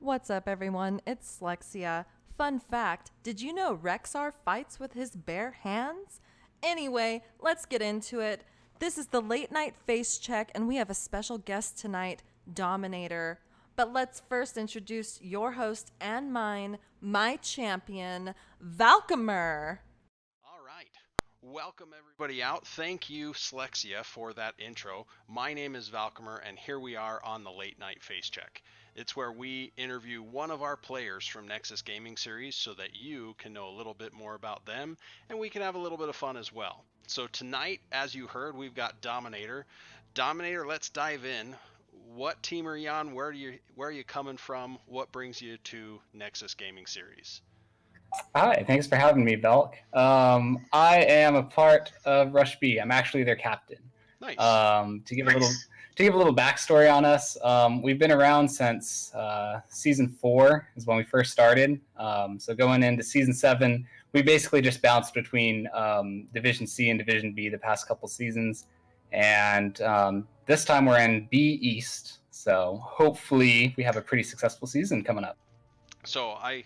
What's up, everyone? It's Lexia. Fun fact, did you know Rexar fights with his bare hands? Anyway, let's get into it. This is the late night face check, and we have a special guest tonight, Dominator. But let's first introduce your host and mine, my champion, Valkamer. All right. Welcome everybody out. Thank you, Slexia, for that intro. My name is Valkamer, and here we are on the Late Night Face Check. It's where we interview one of our players from Nexus Gaming Series so that you can know a little bit more about them, and we can have a little bit of fun as well. So tonight, as you heard, we've got Dominator. Dominator, let's dive in. What team are you on? Where are you coming from? What brings you to Nexus Gaming Series? Hi, thanks for having me, Belk. I am a part of Rush B. I'm actually their captain. Nice. To give a little backstory on us, we've been around since season 4 is when we first started. So going into season 7, we basically just bounced between Division C and Division B the past couple seasons, and this time we're in B East. So hopefully we have a pretty successful season coming up. So I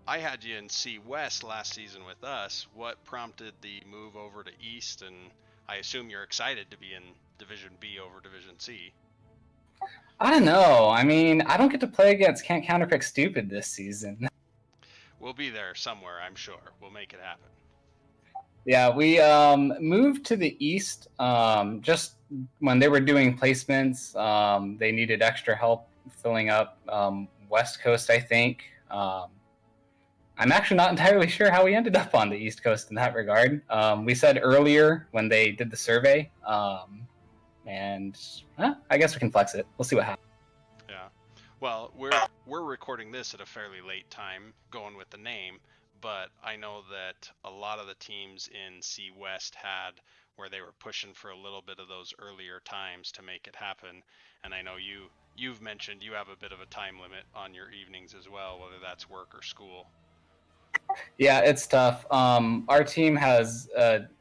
had you in C West last season with us. What prompted the move over to East? And I assume you're excited to be in Division B over Division C. I don't know. I mean, I don't get to play against Can't Counterpick Stupid this season. We'll be there somewhere, I'm sure. We'll make it happen. Yeah, we moved to the East just when they were doing placements. They needed extra help filling up West Coast, I think. I'm actually not entirely sure how we ended up on the East Coast in that regard. We said earlier when they did the survey, and I guess we can flex it. We'll see what happens. Yeah. Well, we're recording this at a fairly late time, going with the name, but I know that a lot of the teams in C West had where they were pushing for a little bit of those earlier times to make it happen, and I know you've mentioned you have a bit of a time limit on your evenings as well, whether that's work or school. Yeah, it's tough. Our team has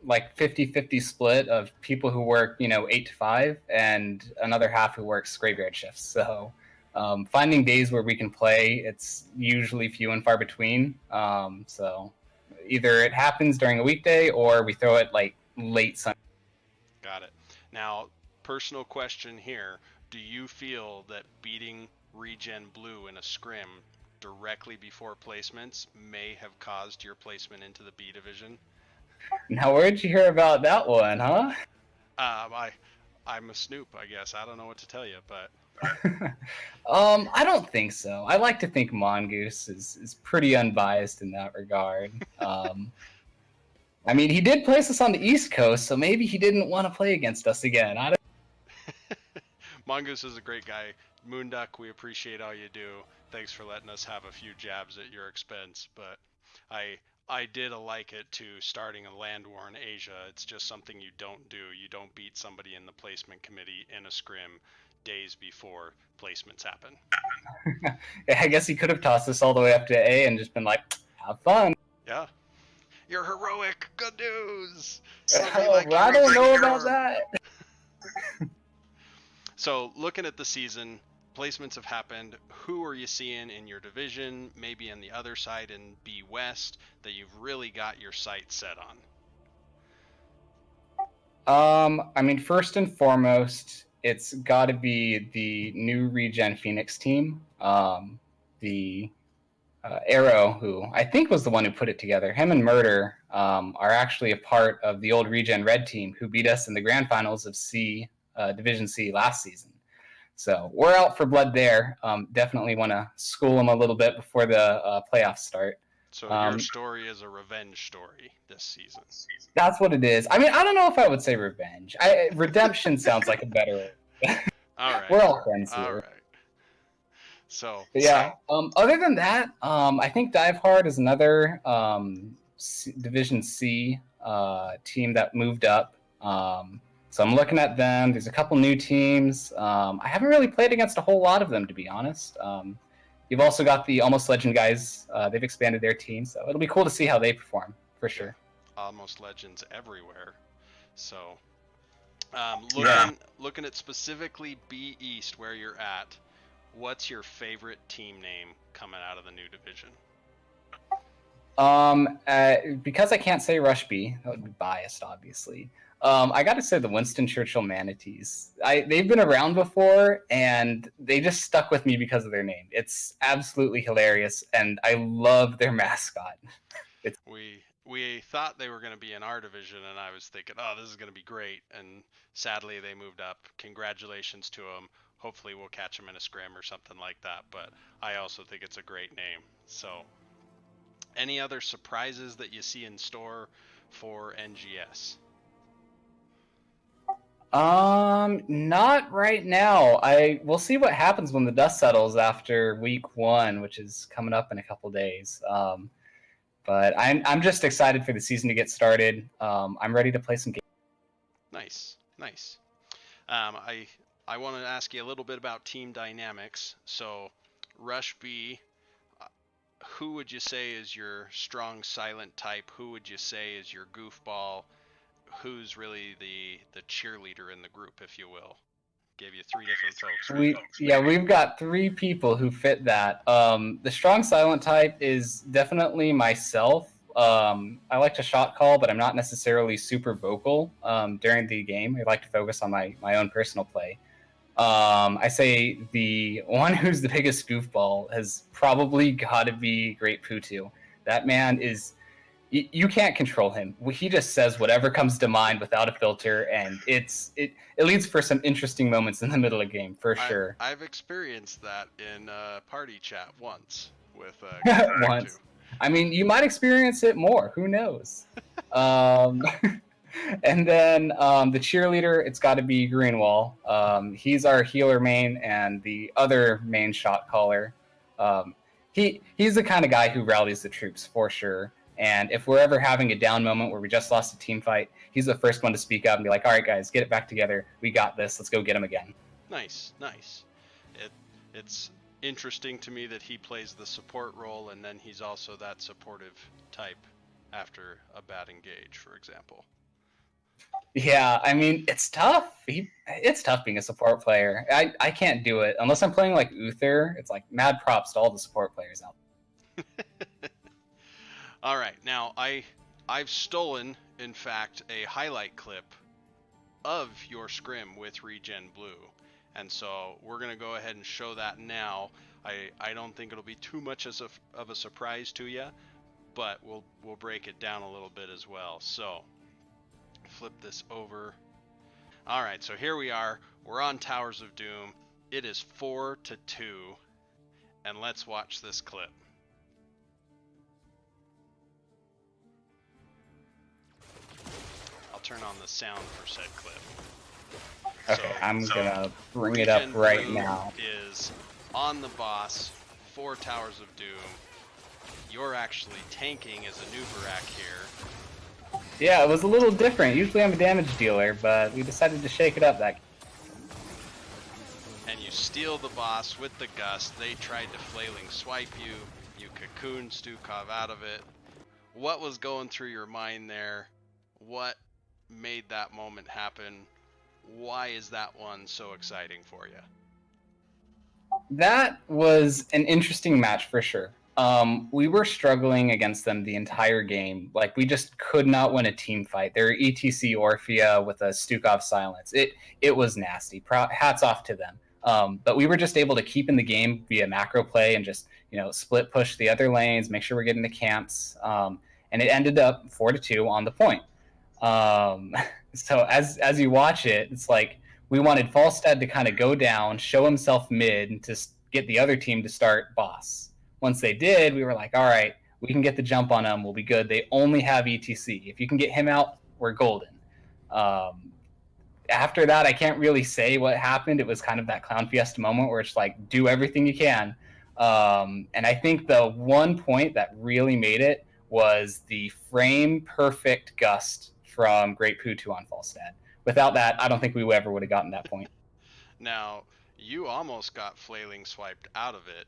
like 50-50 split of people who work, 8 to 5 and another half who works graveyard shifts. So finding days where we can play, it's usually few and far between. So either it happens during a weekday or we throw it like late Sunday. Got it. Now, personal question here. Do you feel that beating Regen Blue in a scrim directly before placements may have caused your placement into the B division? Now, where'd you hear about that one, huh? I'm a snoop, I guess. I don't know what to tell you, but I don't think so. I like to think Mongoose is pretty unbiased in that regard. I mean, he did place us on the East Coast, so maybe he didn't want to play against us again. I don't. Mongoose is a great guy. Moonduck, we appreciate all you do. Thanks for letting us have a few jabs at your expense, but I did like it to starting a land war in Asia. It's just something you don't do. You don't beat somebody in the placement committee in a scrim days before placements happen. Yeah, I guess he could have tossed us all the way up to A and just been like, have fun. Yeah. You're heroic. Good news. I don't know about that. So looking at the season, placements have happened. Who are you seeing in your division, maybe on the other side in B West, that you've really got your sights set on? I mean, first and foremost, it's got to be the new Regen Phoenix team. The Arrow, who I think was the one who put it together, him and Murder are actually a part of the old Regen Red team who beat us in the grand finals of Division C last season. So we're out for blood there. Definitely want to school them a little bit before the playoffs start. So your story is a revenge story this season. That's what it is. I mean, I don't know if I would say revenge. Redemption sounds like a better word. All right. We're all friends here. All right. So but yeah. Other than that, I think Dive Hard is another Division C team that moved up. So I'm looking at them. There's a couple new teams. I haven't really played against a whole lot of them, to be honest. You've also got the Almost Legend guys. They've expanded their team, so it'll be cool to see how they perform, for sure. Almost Legends everywhere. So looking at specifically B East, where you're at, what's your favorite team name coming out of the new division? Because I can't say Rush B, that would be biased, obviously. I got to say the Winston Churchill Manatees. They've been around before, and they just stuck with me because of their name. It's absolutely hilarious, and I love their mascot. We thought they were going to be in our division, and I was thinking, oh, this is going to be great. And sadly, they moved up. Congratulations to them. Hopefully, we'll catch them in a scrim or something like that. But I also think it's a great name. So, any other surprises that you see in store for NGS? Not right now. We'll see what happens when the dust settles after week 1, which is coming up in a couple days. But I'm just excited for the season to get started. I'm ready to play some games. Nice. I want to ask you a little bit about team dynamics. So, Rush B, who would you say is your strong silent type? Who would you say is your goofball? Who's really the cheerleader in the group, if you will? Give you 3 different folks. We've got 3 people who fit that. The strong silent type is definitely myself. I like to shot call, but I'm not necessarily super vocal during the game. I like to focus on my own personal play. I say the one who's the biggest goofball has probably got to be Great Putu. That man is... You can't control him. He just says whatever comes to mind without a filter, and it leads for some interesting moments in the middle of the game, for sure. I've experienced that in party chat once with once. I mean, you might experience it more. Who knows? And then the cheerleader, it's got to be Greenwall. He's our healer main and the other main shot caller. He's the kind of guy who rallies the troops, for sure. And if we're ever having a down moment where we just lost a team fight, he's the first one to speak up and be like, all right, guys, get it back together. We got this. Let's go get him again. Nice. It's interesting to me that he plays the support role, and then he's also that supportive type after a bad engage, for example. Yeah, I mean, it's tough. It's tough being a support player. I can't do it. Unless I'm playing like Uther, it's like mad props to all the support players out there. All right, now I've stolen, in fact, a highlight clip of your scrim with Regen Blue, and so we're gonna go ahead and show that now. I don't think it'll be too much of a surprise to you, but we'll break it down a little bit as well. So flip this over. All right, so here we are. We're on Towers of Doom. It is 4-2, and let's watch this clip. Turn on the sound for said clip. Okay, I'm gonna bring it up right now. Is on the boss, 4 Towers of Doom. You're actually tanking as a Nubarak here. Yeah, it was a little different. Usually I'm a damage dealer, but we decided to shake it up that. And you steal the boss with the gust. They tried to flailing swipe you. You cocoon Stukov out of it. What was going through your mind there? What made that moment happen? Why is that one so exciting for you? That was an interesting match for sure. We were struggling against them the entire game. Like, we just could not win a team fight. They're ETC Orphea with a Stukov silence. It was nasty. Hats off to them. But we were just able to keep in the game via macro play and just, split push the other lanes, make sure we're getting the camps. And it ended up 4-2 on the point. So as you watch it, it's like we wanted Falstad to kind of go down, show himself mid to get the other team to start boss. Once they did, we were like, all right, we can get the jump on them. We'll be good. They only have ETC. If you can get him out, we're golden. After that, I can't really say what happened. It was kind of that Clown Fiesta moment where it's like, do everything you can. And I think the one point that really made it was the frame perfect gust from Great Putu on Falstad. Without that, I don't think we ever would have gotten that point. Now, you almost got flailing swiped out of it.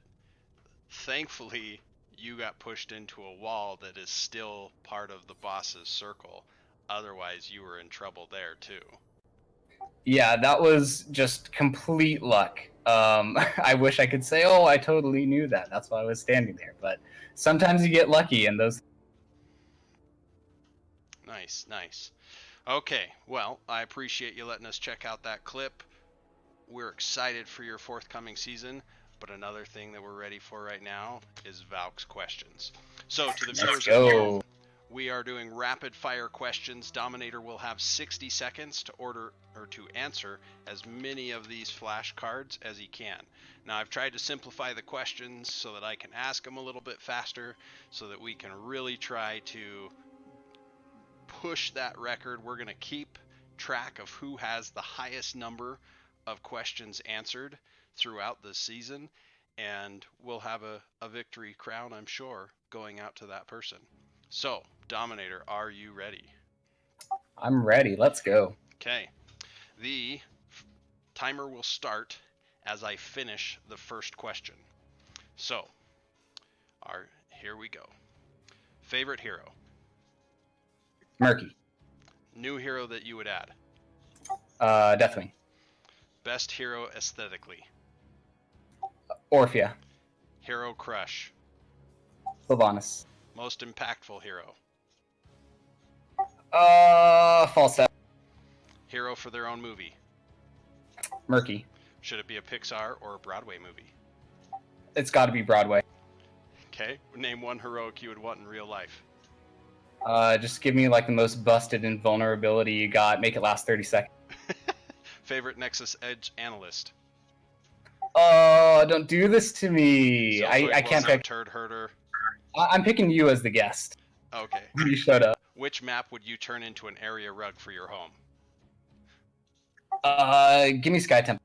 Thankfully, you got pushed into a wall that is still part of the boss's circle. Otherwise, you were in trouble there too. Yeah, that was just complete luck. I wish I could say, oh, I totally knew that. That's why I was standing there. But sometimes you get lucky, and those. Nice, nice. Okay, well, I appreciate you letting us check out that clip. We're excited for your forthcoming season, but another thing that we're ready for right now is Valk's questions. So, to the viewers at home, we are doing rapid fire questions. Dominator will have 60 seconds to answer as many of these flashcards as he can. Now, I've tried to simplify the questions so that I can ask them a little bit faster, so that we can really try to push that record. We're going to keep track of who has the highest number of questions answered throughout the season, and we'll have a victory crown, I'm sure, going out to that person. So, Dominator, are you ready? I'm ready. Let's go. Okay. The timer will start as I finish the first question. So, here we go. Favorite hero? Murky. New hero that you would add? Definitely. Best hero aesthetically? Orphea. Hero crush? Sylvanas. Most impactful hero? Falstaff. Hero for their own movie? Murky. Should it be a Pixar or a Broadway movie? It's got to be Broadway. Okay, name one heroic you would want in real life. Just give me like the most busted invulnerability you got. Make it last 30 seconds. Favorite Nexus Edge analyst? Oh, don't do this to me. I can't pick. Turd herder. I'm picking you as the guest. Okay. You showed up. Which map would you turn into an area rug for your home? Give me Sky Temple.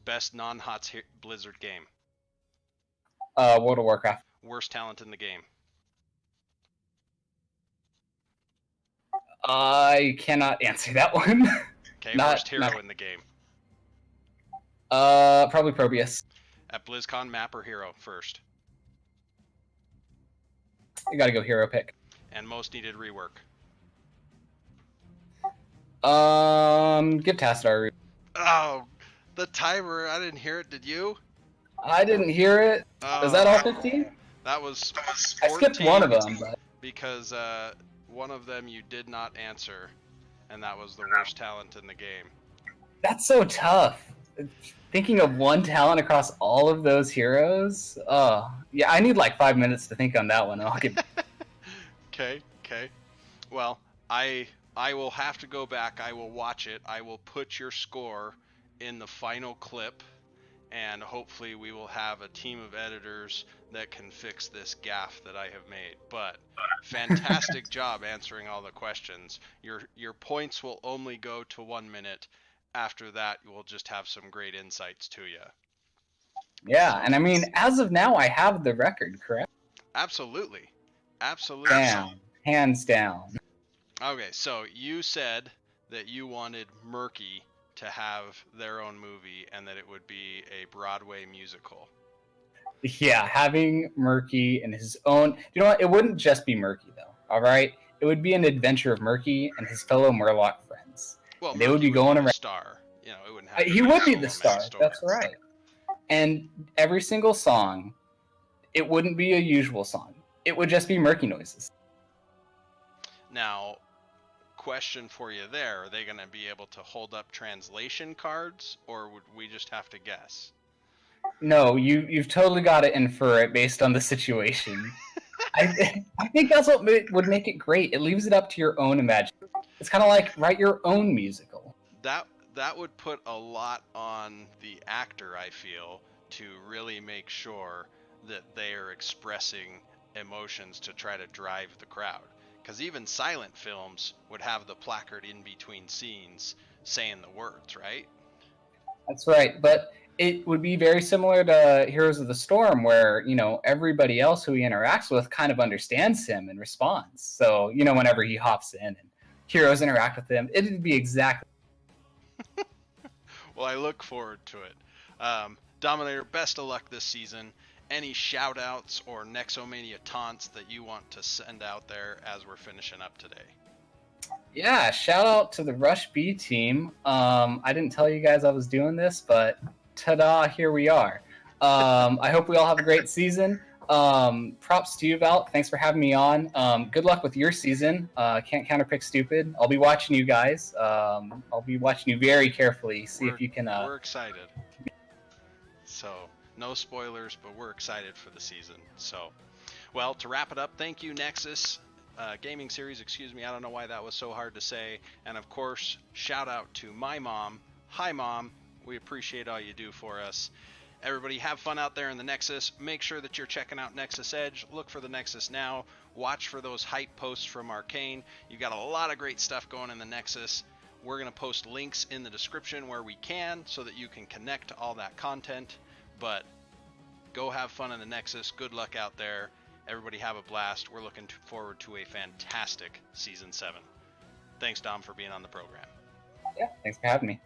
Best non-HOTS Blizzard game? World of Warcraft. Worst talent in the game? I cannot answer that one. Okay, worst hero in the game? Probably Probius. At BlizzCon, map or hero first? You gotta go hero pick. And most needed rework? Give Tassadar. Oh, the timer. I didn't hear it. Did you? I didn't hear it. Is that all 15? That was 14. I skipped one of them. But... Because one of them you did not answer, and that was the worst talent in the game. That's so tough. Thinking of one talent across all of those heroes? Yeah, I need like 5 minutes to think on that one. I'll get... Okay. Well, I will have to go back. I will watch it. I will put your score in the final clip, and hopefully we will have a team of editors that can fix this gaffe that I have made. But fantastic job answering all the questions. Your points will only go to 1 minute. After that, you will just have some great insights to you. Yeah, and I mean, as of now, I have the record, correct? Absolutely. Damn. Hands down. Okay, so you said that you wanted Murky to have their own movie and that it would be a Broadway musical. Yeah, having Murky and his own... You know what? It wouldn't just be Murky, though, all right? It would be an adventure of Murky and his fellow Murloc friends. Well, they would be going around. Star. You know, it wouldn't have he would be the star. That's right. And every single song, it wouldn't be a usual song. It would just be Murky noises. Now, question for you there: are they going to be able to hold up translation cards, or would we just have to guess? No, you've totally got to infer it based on the situation. I think that's what would make it great. It leaves it up to your own imagination. It's kind of like write your own musical. That would put a lot on the actor, I feel, to really make sure that they are expressing emotions to try to drive the crowd. Because even silent films would have the placard in between scenes saying the words, right? That's right, but it would be very similar to Heroes of the Storm, where, you know, everybody else who he interacts with kind of understands him and responds. So, you know, whenever he hops in and heroes interact with him, it'd be exactly... Well, I look forward to it. Dominator, best of luck this season. Any shout-outs or Nexomania taunts that you want to send out there as we're finishing up today? Yeah, shout out to the Rush B team. I didn't tell you guys I was doing this, but ta-da, here we are. I hope we all have a great season. Props to you, Val. Thanks for having me on. Good luck with your season. Can't counterpick stupid. I'll be watching you guys. I'll be watching you very carefully. See if you can. We're excited. So, no spoilers, but we're excited for the season. So, well, to wrap it up, thank you, Nexus Gaming Series. Excuse me, I don't know why that was so hard to say. And of course, shout out to my mom. Hi, Mom. We appreciate all you do for us. Everybody have fun out there in the Nexus. Make sure that you're checking out Nexus Edge. Look for the Nexus now. Watch for those hype posts from Arcane. You got a lot of great stuff going in the Nexus. We're going to post links in the description where we can so that you can connect to all that content. But go have fun in the Nexus. Good luck out there. Everybody have a blast. We're looking forward to a fantastic Season 7. Thanks, Dom, for being on the program. Yeah, thanks for having me.